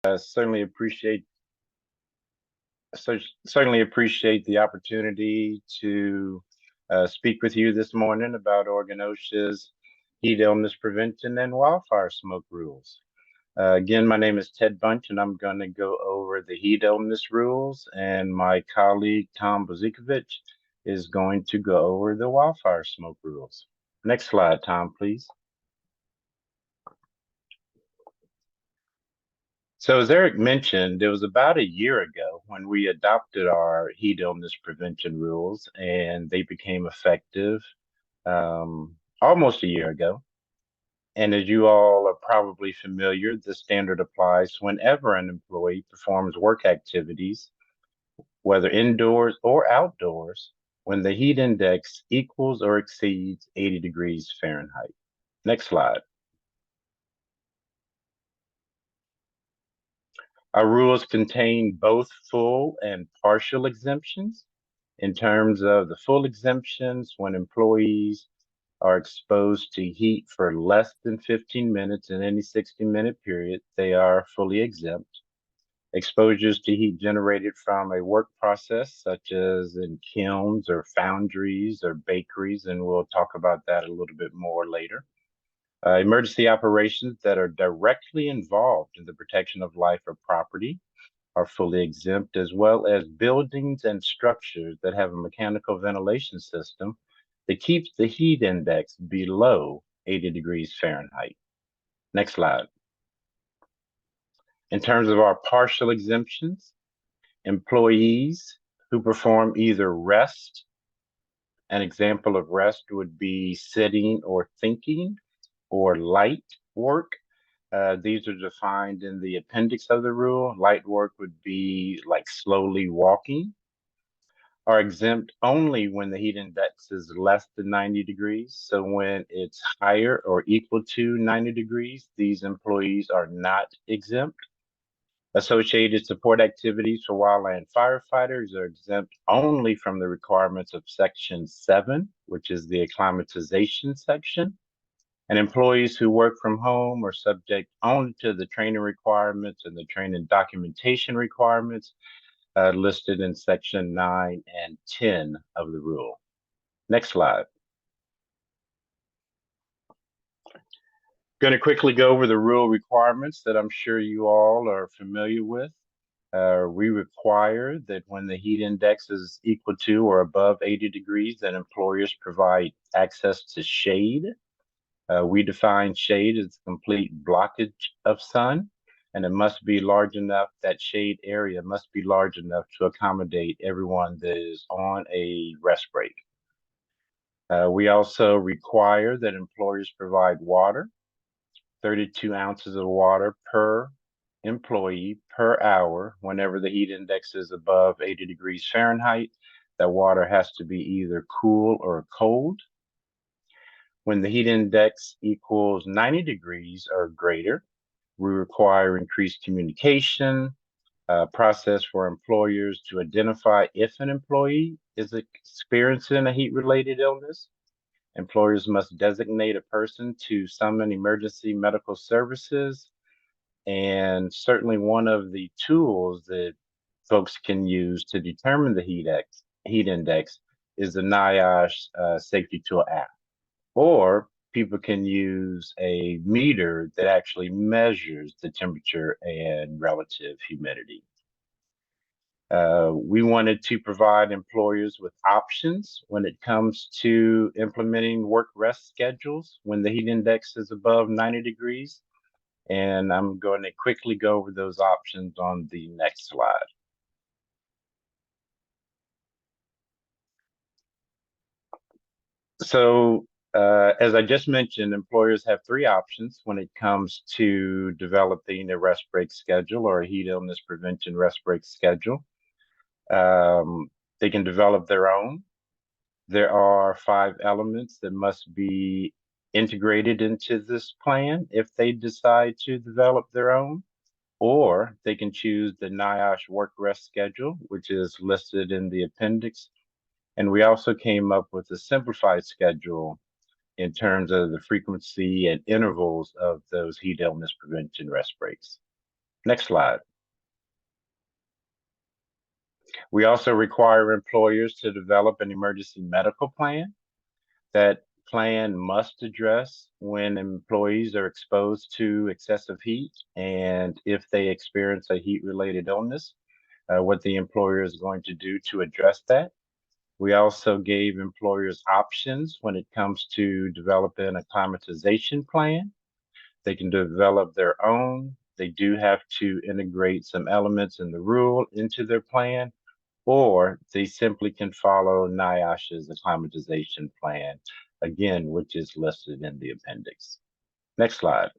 Certainly appreciate certainly appreciate the opportunity to speak with you this morning about Oregon OSHA's heat illness prevention and wildfire smoke rules. Again, my name is Ted Bunch, and I'm going to go over the heat illness rules, and my colleague Tom Bozikovic is going to go over the wildfire smoke rules. Next slide, Tom, please. So as Eric mentioned, it was about a year ago when we adopted our heat illness prevention rules, and they became effective almost a year ago. And as you all are probably familiar, the standard applies whenever an employee performs work activities, whether indoors or outdoors, when the heat index equals or exceeds 80 degrees Fahrenheit. Next slide. Our rules contain both full and partial exemptions. In terms of the full exemptions, when employees are exposed to heat for less than 15 minutes in any 60-minute period, they are fully exempt. Exposures to heat generated from a work process, such as in kilns or foundries or bakeries, and we'll talk about that a little bit more later. Emergency operations that are directly involved in the protection of life or property are fully exempt, as well as buildings and structures that have a mechanical ventilation system that keeps the heat index below 80 degrees Fahrenheit. Next slide. In terms of our partial exemptions, employees who perform either rest, an example of rest would be sitting or thinking, or light work. These are defined in the appendix of the rule. Light work would be like slowly walking. Are exempt only when the heat index is less than 90 degrees. So when it's higher or equal to 90 degrees, these employees are not exempt. Associated support activities for wildland firefighters are exempt only from the requirements of Section 7, which is the acclimatization section. And employees who work from home are subject only to the training requirements and the training documentation requirements listed in Section 9 and 10 of the rule. Next slide. Going to quickly go over the rule requirements that I'm sure you all are familiar with. We require that when the heat index is equal to or above 80 degrees, that employers provide access to shade. We define shade as complete blockage of sun, and it must be large enough, that shade area must be large enough to accommodate everyone that is on a rest break. We also require that employers provide water, 32 ounces of water per employee per hour. Whenever the heat index is above 80 degrees Fahrenheit, that water has to be either cool or cold. When the heat index equals 90 degrees or greater, we require increased communication, process for employers to identify if an employee is experiencing a heat-related illness. Employers must designate a person to summon emergency medical services. And certainly one of the tools that folks can use to determine the heat index is the NIOSH Safety Tool app. Or people can use a meter that actually measures the temperature and relative humidity. We wanted to provide employers with options when it comes to implementing work rest schedules when the heat index is above 90 degrees. And I'm going to quickly go over those options on the next slide. So as I just mentioned, employers have three options when it comes to developing a rest break schedule or a heat illness prevention rest break schedule. They can develop their own. There are 5 elements that must be integrated into this plan if they decide to develop their own, or they can choose the NIOSH work rest schedule, which is listed in the appendix. And we also came up with a simplified schedule in terms of the frequency and intervals of those heat illness prevention rest breaks. Next slide. We also require employers to develop an emergency medical plan. That plan must address when employees are exposed to excessive heat and if they experience a heat-related illness, what the employer is going to do to address that. We also gave employers options when it comes to developing a climatization plan. They can develop their own. They do have to integrate some elements in the rule into their plan, or they simply can follow NIOSH's acclimatization plan, again, which is listed in the appendix. Next slide.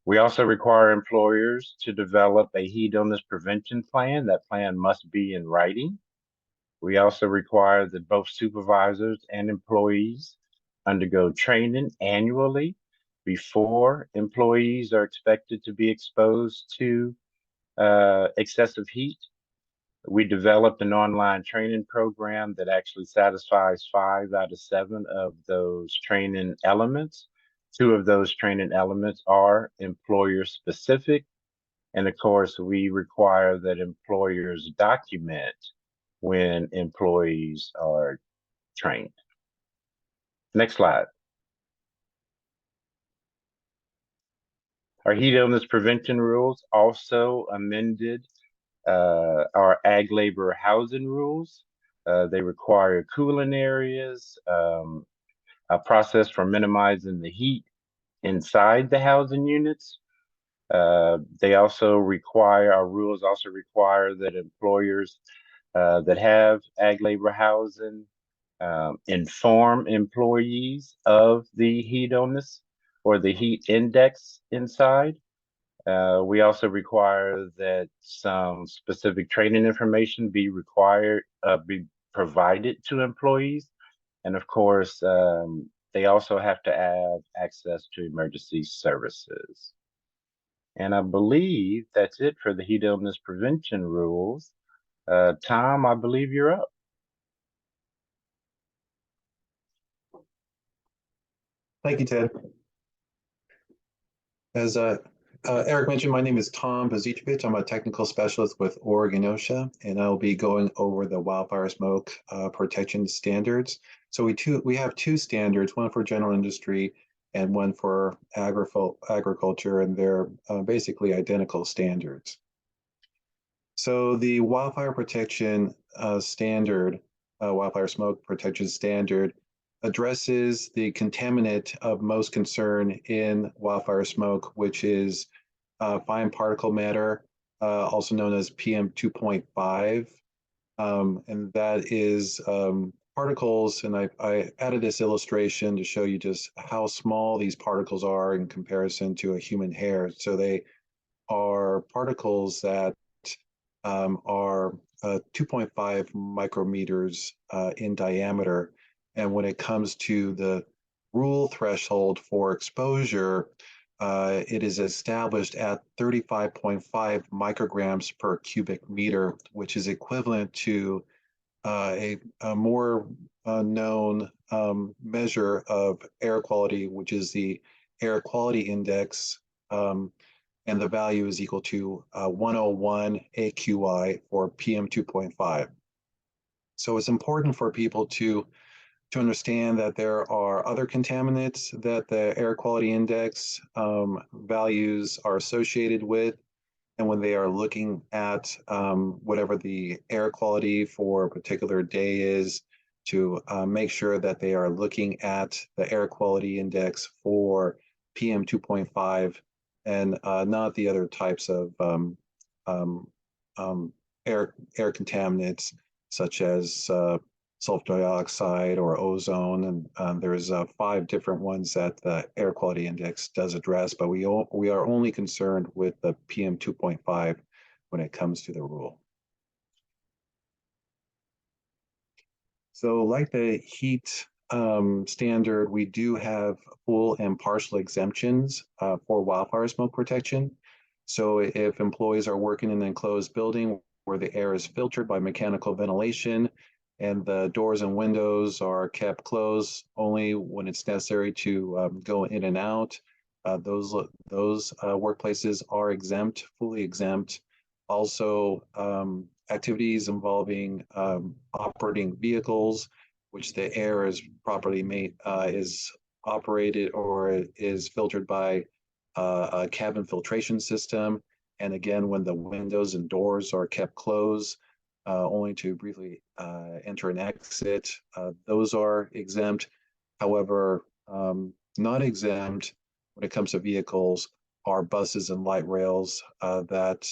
We also require employers to develop a heat illness prevention plan. That plan must be in writing. We also require that both supervisors and employees undergo training annually before employees are expected to be exposed to excessive heat. We developed an online training program that actually satisfies 5 out of 7 of those training elements. 2 of those training elements are employer specific. And of course, we require that employers document when employees are trained. Next slide. Our heat illness prevention rules also amended our ag labor housing rules. They require cooling areas, a process for minimizing the heat inside the housing units. They also require, our rules also require that employers that have ag labor housing inform employees of the heat illness or the heat index inside. We also require that some specific training information be provided to employees. And of course, they also have to have access to emergency services. And I believe that's it for the heat illness prevention rules. Tom, I believe you're up. Thank you, Ted. As Eric mentioned, my name is Tom Pozichevich. I'm a technical specialist with Oregon OSHA, and I'll be going over the wildfire smoke protection standards. So we have 2 standards, one for general industry and one for agriculture, and they're basically identical standards. So the wildfire protection standard, wildfire smoke protection standard, addresses the contaminant of most concern in wildfire smoke, which is fine particle matter, also known as PM 2.5. And that is particles, and I added this illustration to show you just how small these particles are in comparison to a human hair. So they are particles that are 2.5 micrometers in diameter. And when it comes to the rule threshold for exposure, it is established at 35.5 micrograms per cubic meter, which is equivalent to a more known measure of air quality, which is the air quality index, and the value is equal to 101 AQI or PM 2.5. So it's important for people to understand that there are other contaminants that the air quality index values are associated with. And when they are looking at whatever the air quality for a particular day is, to make sure that they are looking at the air quality index for PM 2.5 and not the other types of air contaminants such as sulfur dioxide or ozone, and there's 5 different ones that the air quality index does address, but we are only concerned with the PM 2.5 when it comes to the rule. So like the heat standard, we do have full and partial exemptions for wildfire smoke protection. So if employees are working in an enclosed building where the air is filtered by mechanical ventilation, and the doors and windows are kept closed only when it's necessary to go in and out, Those workplaces are exempt, fully exempt. Also, activities involving operating vehicles, which the air is properly made is operated or is filtered by a cabin filtration system. And again, when the windows and doors are kept closed, only to briefly enter and exit, those are exempt. However, not exempt when it comes to vehicles are buses and light rails that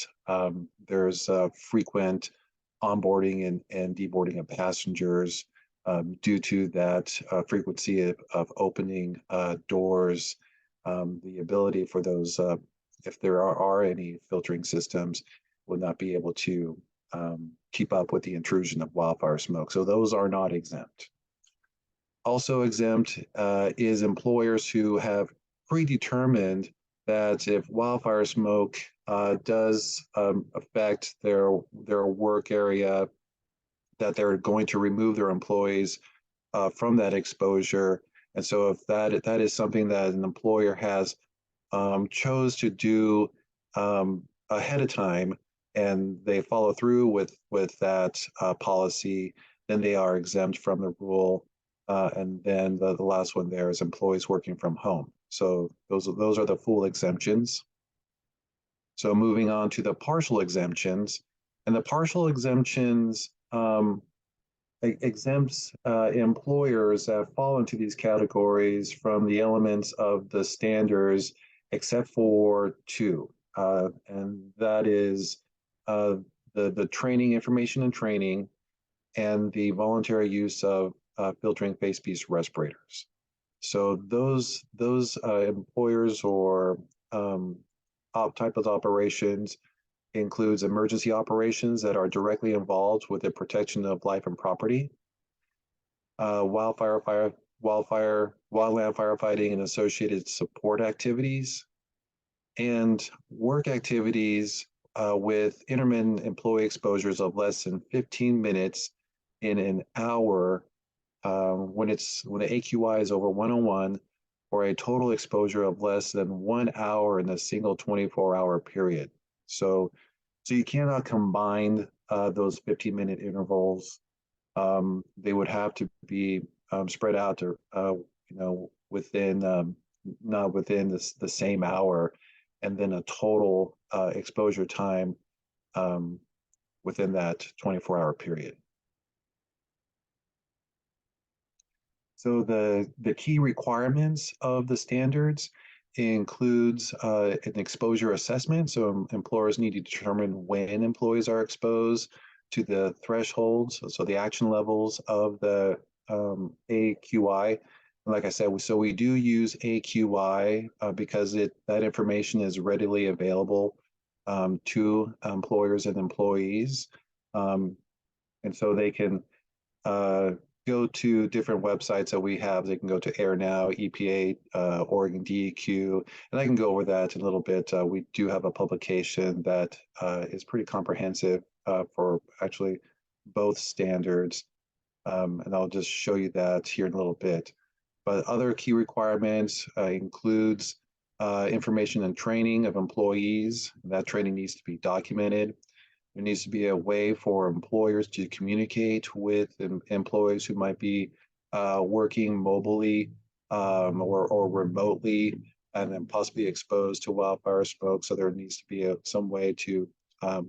there's frequent onboarding and deboarding of passengers due to that frequency of opening doors, the ability for those, if there are any filtering systems, will not be able to keep up with the intrusion of wildfire smoke. So those are not exempt. Also exempt is employers who have predetermined that if wildfire smoke does affect their work area, that they're going to remove their employees from that exposure. And so if that is something that an employer has chose to do ahead of time and they follow through with that policy, then they are exempt from the rule. And then the last one there is employees working from home. So those are the full exemptions. So moving on to the partial exemptions, and the partial exemptions exempts employers that fall into these categories from the elements of the standards, except for two, and that is the training, information and training, and the voluntary use of filtering face piece respirators. So those employers or type of operations includes emergency operations that are directly involved with the protection of life and property, wildland firefighting and associated support activities, and work activities with intermittent employee exposures of less than 15 minutes in an hour when the AQI is over 101, or a total exposure of less than 1 hour in a single 24-hour period. So you cannot combine those 15-minute intervals. They would have to be spread out to, within not within the same hour, and then a total exposure time within that 24-hour period. So the key requirements of the standards includes an exposure assessment. So employers need to determine when employees are exposed to the thresholds, so the action levels of the AQI. And like I said, we do use AQI because that information is readily available to employers and employees. And so they can go to different websites that we have. They can go to Air Now, EPA, Oregon DEQ, and I can go over that in a little bit. We do have a publication that is pretty comprehensive for actually both standards, and I'll just show you that here in a little bit. But other key requirements includes information and training of employees. That training needs to be documented. There needs to be a way for employers to communicate with employees who might be working mobilely or remotely and then possibly exposed to wildfire smoke. So there needs to be some way to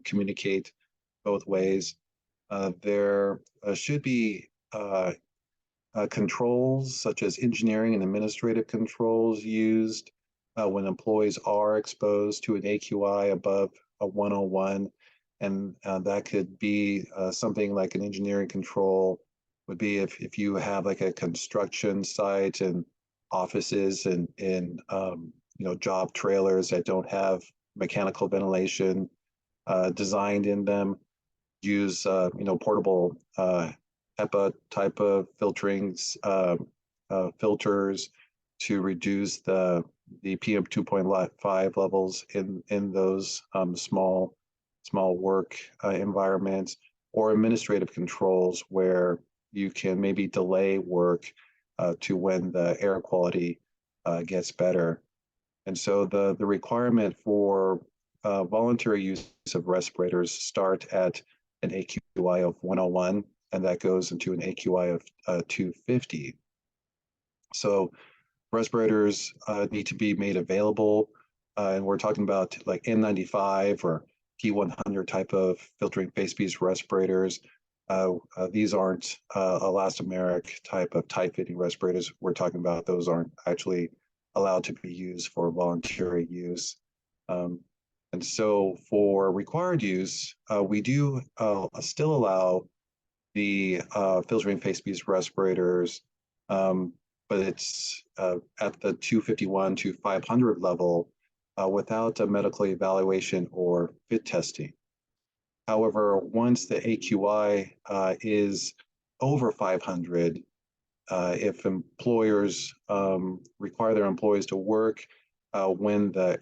communicate both ways. There should be controls such as engineering and administrative controls used when employees are exposed to an AQI above a 101. And that could be something like an engineering control would be if you have like a construction site and offices and job trailers that don't have mechanical ventilation designed in them, use portable HEPA type of filters to reduce the PM 2.5 levels in those small work environments, or administrative controls where you can maybe delay work to when the air quality gets better. And so the requirement for voluntary use of respirators start at an AQI of 101, and that goes into an AQI of 250. So respirators need to be made available, and we're talking about like N95 or P100 type of filtering face piece respirators. These aren't elastomeric type of tight fitting respirators we're talking about. Those aren't actually allowed to be used for voluntary use. And so for required use, we do still allow the filtering face piece respirators, but it's at the 251 to 500 level without a medical evaluation or fit testing. However, once the AQI is over 500, if employers require their employees to work when the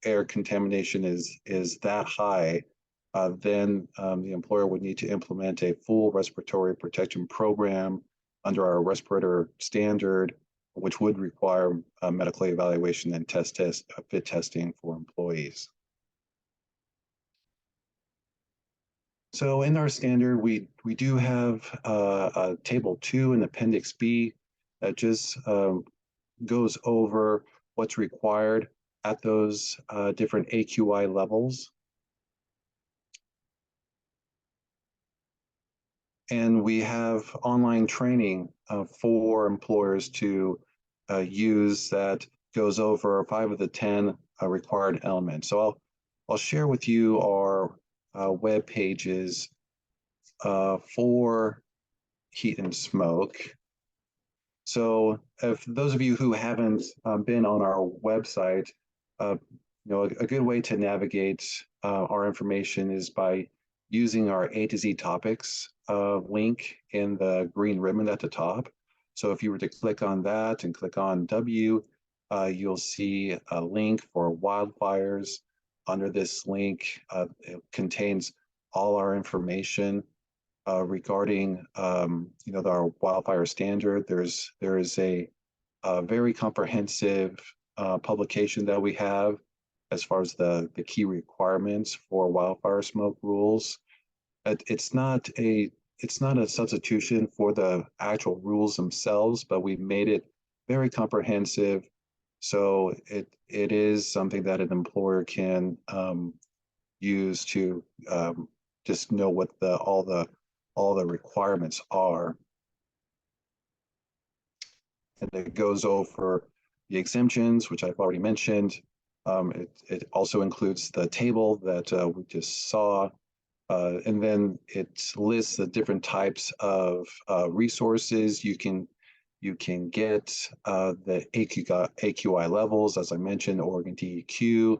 air contamination is that high, then the employer would need to implement a full respiratory protection program under our respirator standard, which would require medical evaluation and fit testing for employees. So in our standard, we do have a table 2 in Appendix B that just goes over what's required at those different AQI levels. And we have online training for employers to use that goes over 5 of the 10 required elements. So I'll share with you our web pages for heat and smoke. So if those of you who haven't been on our website, a good way to navigate our information is by using our A to Z topics link in the green ribbon at the top. So if you were to click on that and click on W, you'll see a link for wildfires. Under this link, it contains all our information regarding our wildfire standard. There is a very comprehensive publication that we have as far as the key requirements for wildfire smoke rules. It's not a substitution for the actual rules themselves, but we've made it very comprehensive. So it is something that an employer can use to just know what all the requirements are. And it goes over the exemptions, which I've already mentioned. It also includes the table that we just saw. And then it lists the different types of resources you can get, the AQI levels, as I mentioned, Oregon DEQ,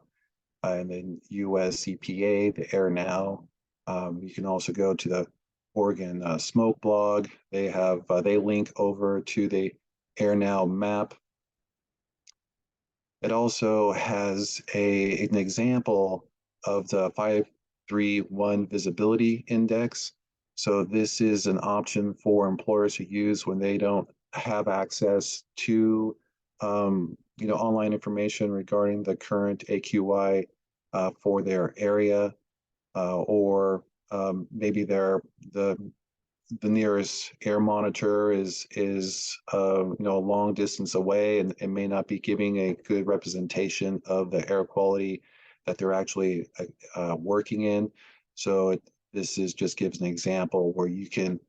and then US EPA, the Air Now. You can also go to the Oregon Smoke blog. They link over to the Air Now map. It also has an example of the 531 visibility index. So this is an option for employers to use when they don't have access to online information regarding the current AQI for their area, or maybe the nearest air monitor is a long distance away, and it may not be giving a good representation of the air quality that they're actually working in. So this just gives an example where you can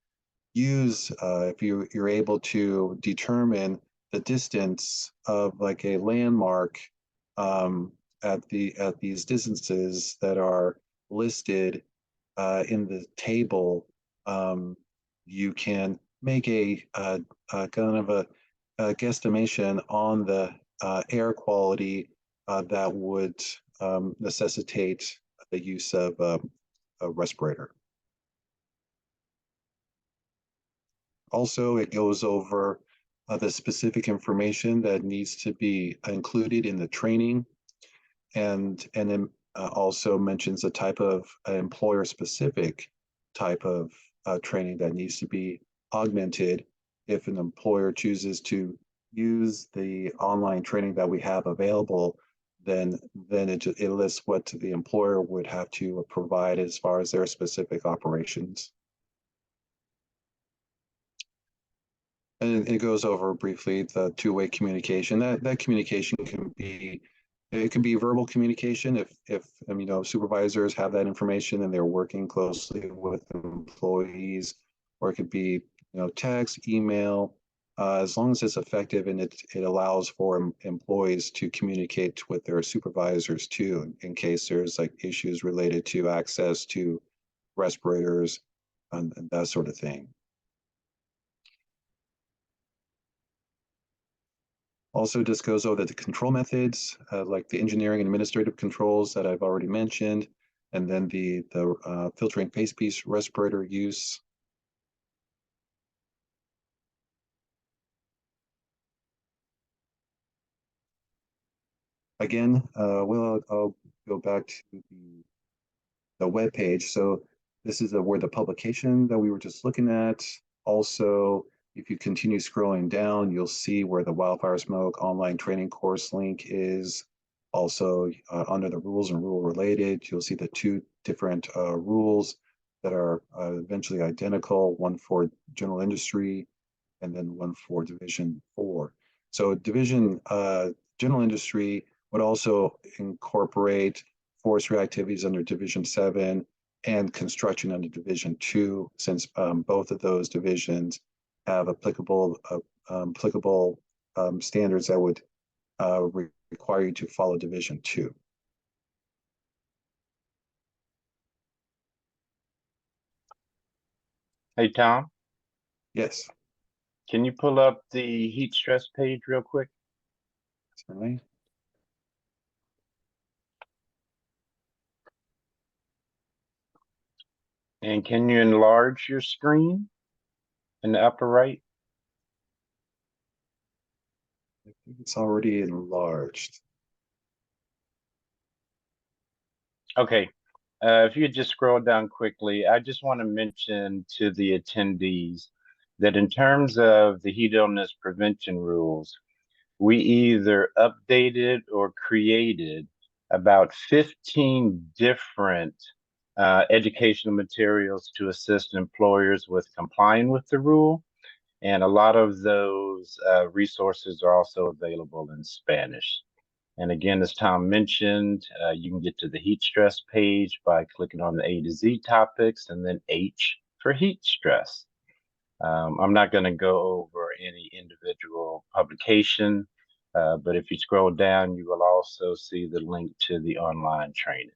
use, if you're able to determine the distance of like a landmark at these distances that are listed in the table. You can make a kind of a guesstimation on the air quality that would necessitate the use of a respirator. Also, it goes over the specific information that needs to be included in the training, and then also mentions a type of employer-specific type of training that needs to be augmented if an employer chooses to use the online training that we have available then it lists what the employer would have to provide as far as their specific operations. And it goes over briefly the two-way communication. That communication can be, it can be verbal communication if supervisors have that information and they're working closely with employees, or it could be text, email, as long as it's effective and it allows for employees to communicate with their supervisors too, in case there's like issues related to access to respirators and that sort of thing. Also just goes over the control methods, like the engineering and administrative controls that I've already mentioned, and then the filtering face piece respirator use. Again, I'll go back to the web page. So this is where the publication that we were just looking at. Also, if you continue scrolling down, you'll see where the Wildfire Smoke online training course link is. Also, under the rules and rule related, you'll see the two different rules that are eventually identical, one for general industry and then one for Division 4. So general industry would also incorporate forestry activities under Division 7 and construction under Division 2, since both of those divisions have applicable standards that would require you to follow Division 2. Hey, Tom, Yes, can you pull up the heat stress page real quick? certainly. And can you enlarge your screen in the upper right? I think it's already enlarged. Okay. If you could just scroll down quickly, I just want to mention to the attendees that in terms of the heat illness prevention rules, we either updated or created about 15 different educational materials to assist employers with complying with the rule. And a lot of those resources are also available in Spanish. And again, as Tom mentioned, you can get to the heat stress page by clicking on the A to Z topics and then H for heat stress. I'm not going to go over any individual publication, but if you scroll down, you will also see the link to the online training.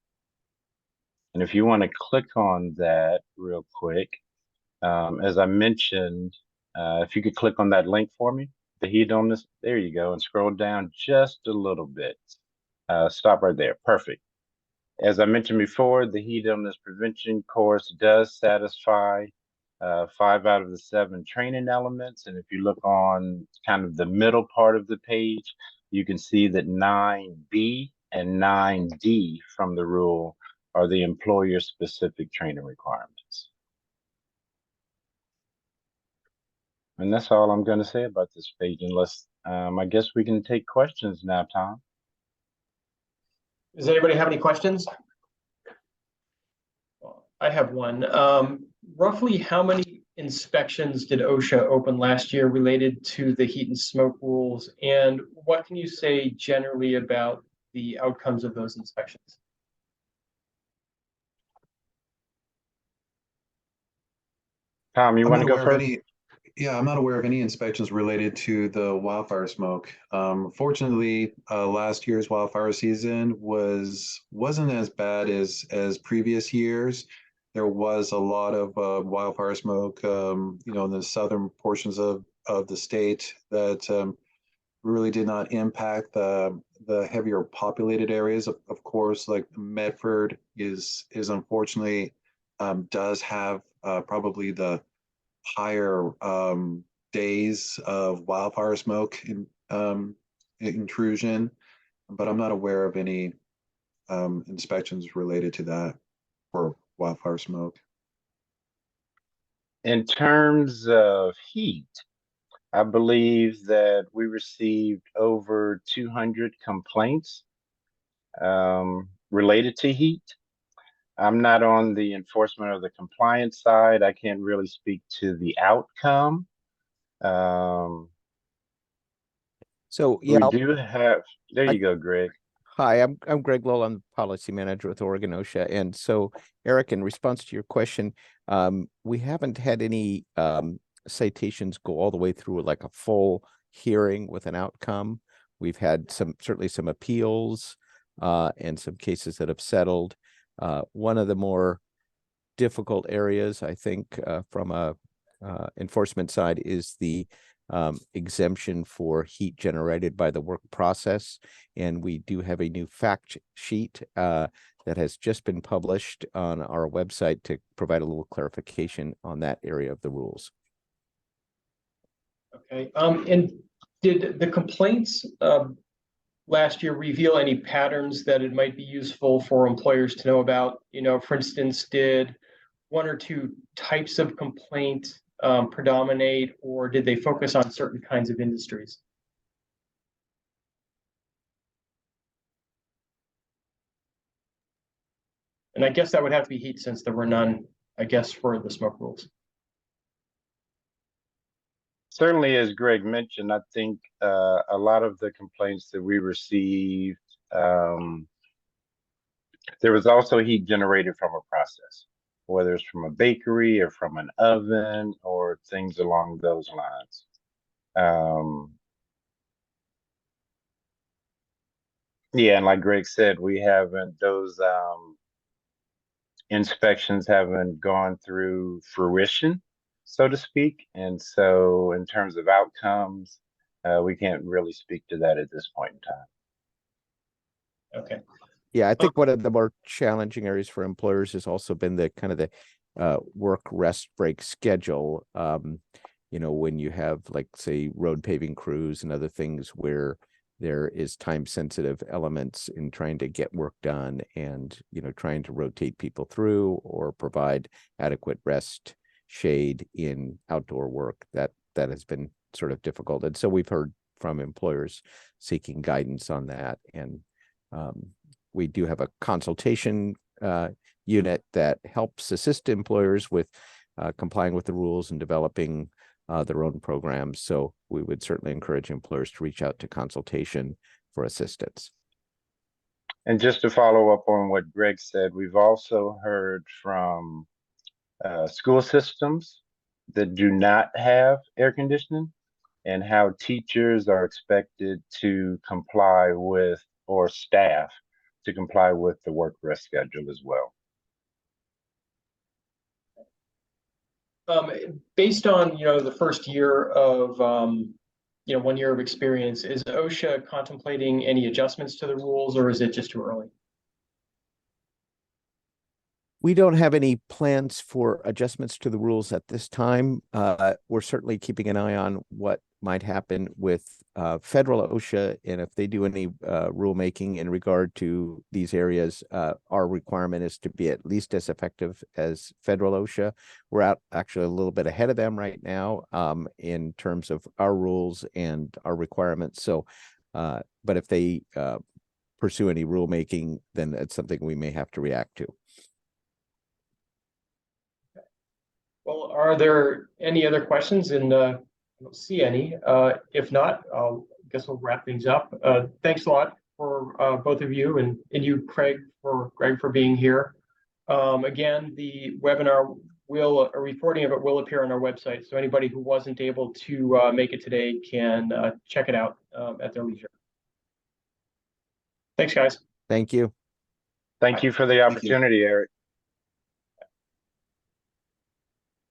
And if you want to click on that real quick, as I mentioned, if you could click on that link for me, the heat on this, there you go, and scroll down just a little bit. Stop right there. Perfect. As I mentioned before, the heat illness prevention course does satisfy 5 out of the 7 training elements. And if you look on kind of the middle part of the page, you can see that 9B and 9D from the rule are the employer-specific training requirements. And that's all I'm going to say about this page, unless I guess we can take questions now, Tom. Does anybody have any questions? I have one. Roughly how many inspections did OSHA open last year related to the heat and smoke rules? And what can you say generally about the outcomes of those inspections? Tom, you want to go first? I'm not aware of any inspections related to the wildfire smoke. Fortunately, last year's wildfire season wasn't as bad as previous years. There was a lot of wildfire smoke, in the southern portions of the state that really did not impact the heavier populated areas. Of course, like Medford is unfortunately does have probably the higher days of wildfire smoke intrusion, but I'm not aware of any inspections related to that for wildfire smoke. In terms of heat, I believe that we received over 200 complaints related to heat. I'm not on the enforcement of the compliance side. I can't really speak to the outcome. So yeah, We do have, there I- you go, Greg. hi, I'm Greg Lowell. I'm the policy manager with Oregon OSHA. And so, Eric, in response to your question, we haven't had any citations go all the way through like a full hearing with an outcome. We've had certainly some appeals and some cases that have settled. One of the more difficult areas, I think, from a enforcement side is the exemption for heat generated by the work process. And we do have a new fact sheet that has just been published on our website to provide a little clarification on that area of the rules. Okay, and did the complaints last year reveal any patterns that it might be useful for employers to know about? You know, for instance, did one or two types of complaint predominate, or did they focus on certain kinds of industries? And I guess that would have to be heat since there were none, I guess, for the smoke rules. Certainly, as Greg mentioned, I think a lot of the complaints that we received, there was also heat generated from a process, whether it's from a bakery or from an oven or things along those lines. Yeah, and like Greg said, we haven't, those inspections haven't gone through fruition, so to speak. And so in terms of outcomes, we can't really speak to that at this point in time. Okay. Yeah, I think one of the more challenging areas for employers has also been the kind of the work rest break schedule. You know, when you have like, say, road paving crews and other things where there is time sensitive elements in trying to get work done and, you know, trying to rotate people through or provide adequate rest shade in outdoor work, that has been sort of difficult. And so we've heard from employers seeking guidance on that. And we do have a consultation unit that helps assist employers with complying with the rules and developing their own programs. So we would certainly encourage employers to reach out to consultation for assistance. And just to follow up on what Greg said, we've also heard from school systems that do not have air conditioning and how teachers are expected to comply with, or staff to comply with, the work rest schedule as well. Based on, you know, the first year of, 1 year of experience, is OSHA contemplating any adjustments to the rules, or is it just too early? We don't have any plans for adjustments to the rules at this time. We're certainly keeping an eye on what might happen with federal OSHA, and if they do any rulemaking in regard to these areas, our requirement is to be at least as effective as federal OSHA. We're out actually a little bit ahead of them right now in terms of our rules and our requirements. So, but if they pursue any rulemaking, then it's something we may have to react to. Well, are there any other questions? And I don't see any. If not, I guess we'll wrap things up. Thanks a lot for both of you, and you, Greg, for being here. Again, the webinar a recording of it will appear on our website, so anybody who wasn't able to make it today can check it out at their leisure. Thanks, guys. Thank you. Thank you for the opportunity, Eric.